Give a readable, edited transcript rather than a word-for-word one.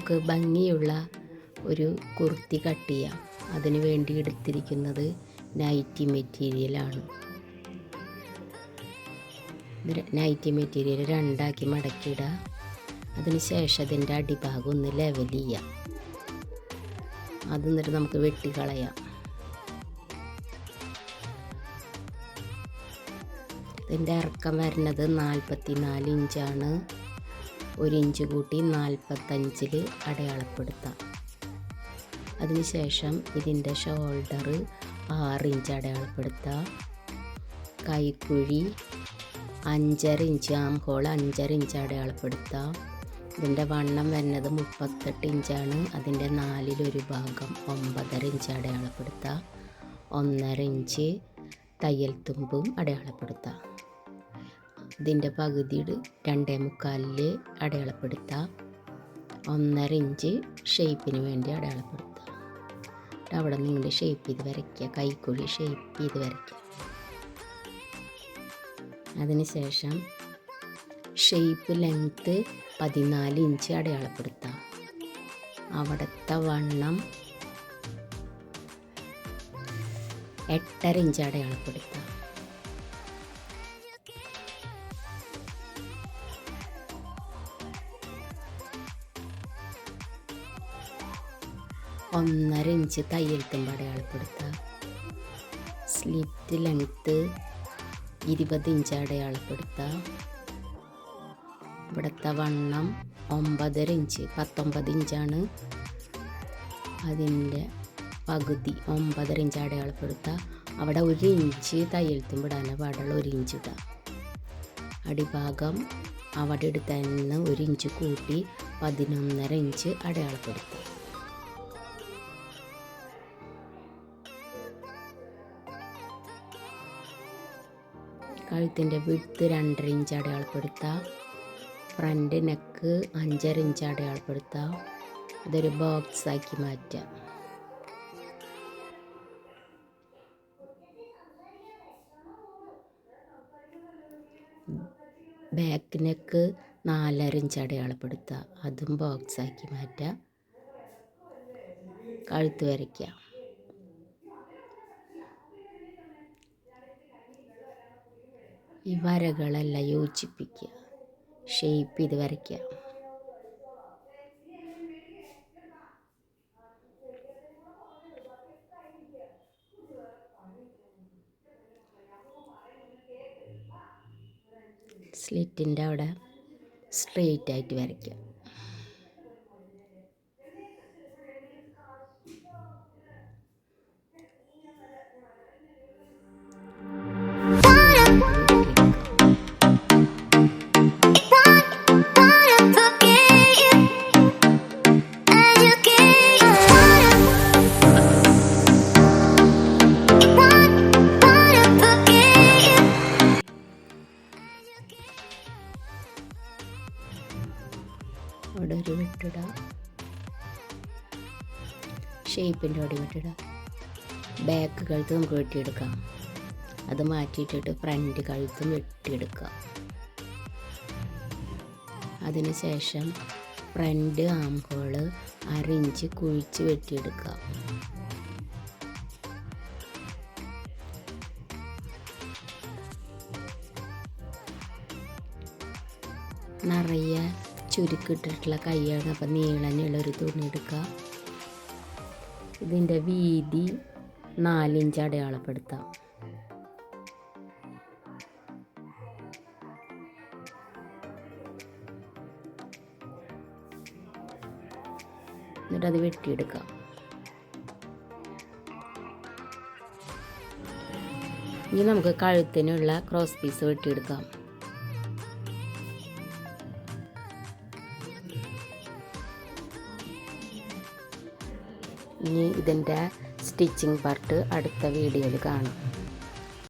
നമുക്ക് ഭംഗിയുള്ള ഒരു കുർത്തി കട്ട് ചെയ്യാം. അതിന് വേണ്ടി എടുത്തിരിക്കുന്നത് നൈറ്റി മെറ്റീരിയലാണ്. നൈറ്റി മെറ്റീരിയൽ രണ്ടാക്കി മടക്കിയിടുക. അതിന് ശേഷം അതിൻ്റെ അടിഭാഗം ഒന്ന് ലെവൽ ചെയ്യാം. അത് എന്നിട്ട് നമുക്ക് വെട്ടിക്കളയാം. ഇതിൻ്റെ ഇറക്കം വരുന്നത് 44 ഇഞ്ചാണ്. 1 ഇഞ്ച് കൂട്ടി 45-ൽ അടയാളപ്പെടുത്താം. അതിനുശേഷം ഇതിൻ്റെ ഷോൾഡർ 6 ഇഞ്ച് അടയാളപ്പെടുത്താം. കൈക്കുഴി 5.5 ഇഞ്ച്, ആം ഹോൾ 5.5 ഇഞ്ച് അടയാളപ്പെടുത്താം. ഇതിൻ്റെ വണ്ണം വരുന്നത് 38 ഇഞ്ചാണ്. അതിൻ്റെ 4-1 ഭാഗം 9.5 ഇഞ്ച് അടയാളപ്പെടുത്താം. 1.5 ഇഞ്ച് തയ്യൽ തുമ്പും അടയാളപ്പെടുത്താം. ഇതിൻ്റെ പകുതി 2.25-ൽ അടയാളപ്പെടുത്താം. 1.5 ഇഞ്ച് ഷേപ്പിന് വേണ്ടി അടയാളപ്പെടുത്താം. അവിടെ നിന്ന് ഷേപ്പ് ചെയ്ത് വരയ്ക്കുക. കൈക്കുഴി ഷേപ്പ് ചെയ്ത് വരയ്ക്കുക. അതിനുശേഷം ഷേപ്പ് ലെങ്ത്ത് 14 ഇഞ്ച് അടയാളപ്പെടുത്താം. അവിടുത്തെ വണ്ണം 8.5 ഇഞ്ച് അടയാളപ്പെടുത്താം. ഒന്നര ഇഞ്ച് തയ്യൽ തുമ്പ് അടയാളപ്പെടുത്താം. സ്ലിറ്റ് ലെങ്ത്ത് 20 ഇഞ്ച് അടയാളപ്പെടുത്താം. ഇവിടുത്തെ വണ്ണം 9.5 ഇഞ്ച്, 19 ഇഞ്ചാണ്. അതിൻ്റെ പകുതി 9.5 ഇഞ്ച് അടയാളപ്പെടുത്താം. അവിടെ 1 ഇഞ്ച് തയ്യൽ തുമ്പിടാൻ പാടുള്ള 1 ഇഞ്ച് ഇടാം. അടിഭാഗം അവിടെ എടുത്തതിന് 1 ഇഞ്ച് കൂട്ടി 11.5 ഇഞ്ച് അടയാളപ്പെടുത്താം. കഴുത്തിൻ്റെ വിഡ്ത്ത് 2.5 ഇഞ്ച് അടയാളപ്പെടുത്താം. ഫ്രണ്ട് നെക്ക് 5.5 ഇഞ്ച് അടയാളപ്പെടുത്താം. അതൊരു ബോക്സാക്കി മാറ്റാം. ബാക്ക് നെക്ക് 4.5 ഇഞ്ച് അടയാളപ്പെടുത്താം. അതും ബോക്സാക്കി മാറ്റാം. കഴുത്ത് വരയ്ക്കാം. ഈ വരകളെല്ലാം യോജിപ്പിക്കുക. ഷേപ്പ് ചെയ്ത് വരയ്ക്കുക. സ്ലിറ്റിൻ്റെ അവിടെ സ്ട്രെയിറ്റ് ആയിട്ട് വരയ്ക്കുക. അവിടെ ഒരു വെട്ടിടാം. ഷേപ്പിൻ്റെ അവിടെ വെട്ടിടാം. ബാക്ക് കഴുത്ത് നമുക്ക് വെട്ടിയെടുക്കാം. അത് മാറ്റിയിട്ടിട്ട് ഫ്രണ്ട് കഴുത്തും വെട്ടിയെടുക്കാം. അതിനുശേഷം ഫ്രണ്ട് ആം ഹോള് 1/2 ഇഞ്ച് കുഴിച്ച് വെട്ടിയെടുക്കാം. നിറയെ ചുരുക്കിട്ടിട്ടുള്ള കൈയാണ്. അപ്പം നീളനുള്ളൊരു തുണി എടുക്കുക. ഇതിൻ്റെ വീതി 4 ഇഞ്ച് അടയാളപ്പെടുത്താം. എന്നിട്ടത് വെട്ടിയെടുക്കാം. ഇനി നമുക്ക് കഴുത്തിനുള്ള ക്രോസ് പീസ് വെട്ടിയെടുക്കാം. ഇനി ഇതിൻ്റെ സ്റ്റിച്ചിങ് പാർട്ട് അടുത്ത വീഡിയോയിൽ കാണാം.